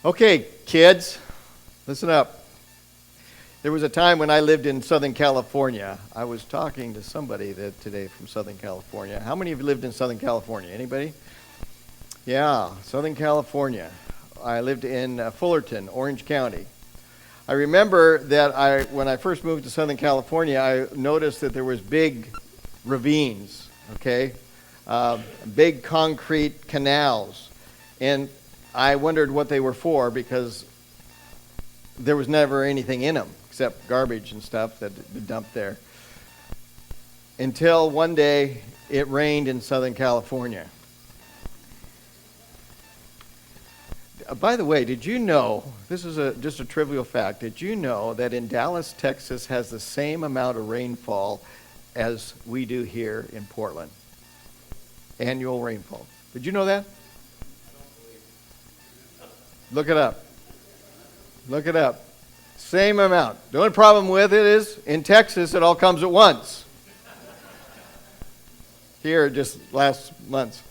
Okay, kids, listen up. There was a time when I lived in Southern California. I was talking to somebody today from Southern California. How many of you lived in Southern California? Anybody? Yeah, Southern California. I lived in Fullerton, Orange County. I remember that when I first moved to Southern California, I noticed that there was big ravines, okay? Big concrete canals. And I wondered what they were for because there was never anything in them except garbage and stuff that had been dumped there. Until one day it rained in Southern California. By the way, did you know, this is just a trivial fact, did you know that in Dallas, Texas has the same amount of rainfall as we do here in Portland? Annual rainfall. Did you know that? Look it up. Look it up. Same amount. The only problem with it is, in Texas, it all comes at once. Here, just last month.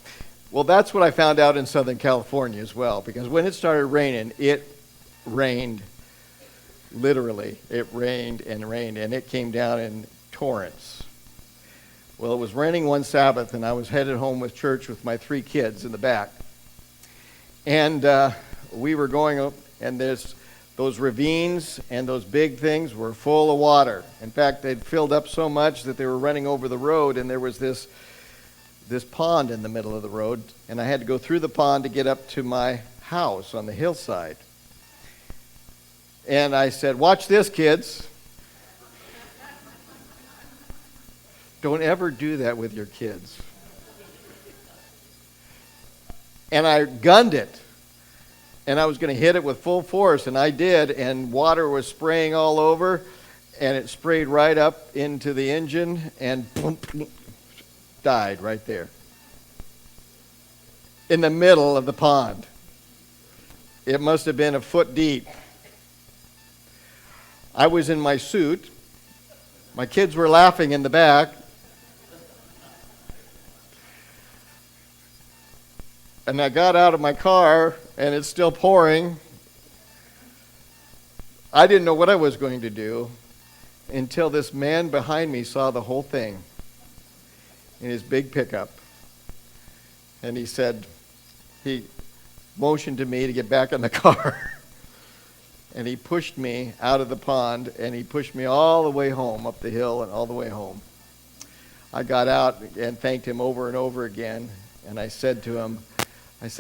Well, that's what I found out in Southern California as well, because when it started raining, it rained, literally. It rained, and it came down in torrents. Well, it was raining one Sabbath, and I was headed home with church with my 3 kids in the back. And we were going up, and those ravines and those big things were full of water. In fact, they'd filled up so much that they were running over the road, and there was this pond in the middle of the road, and I had to go through the pond to get up to my house on the hillside. And I said, "Watch this, kids." Don't ever do that with your kids. And I gunned it. And I was going to hit it with full force, and I did, and water was spraying all over, and it sprayed right up into the engine, and boom, died right there. In the middle of the pond. It must have been a foot deep. I was in my suit. My kids were laughing in the back. And I got out of my car, and it's still pouring. I didn't know what I was going to do until this man behind me saw the whole thing in his big pickup. And he motioned to me to get back in the car. And he pushed me out of the pond, and he pushed me all the way home, up the hill and all the way home. I got out and thanked him over and over again, and I said to him,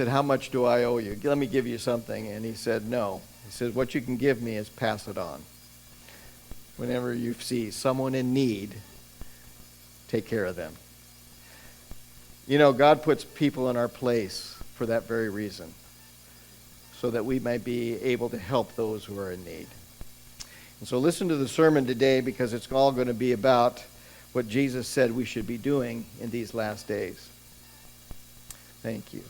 "How much do I owe you? Let me give you something." And he said, "No." He said, "What you can give me is pass it on. Whenever you see someone in need, take care of them." You know, God puts people in our place for that very reason, so that we might be able to help those who are in need. And so listen to the sermon today, because it's all going to be about what Jesus said we should be doing in these last days. Thank you.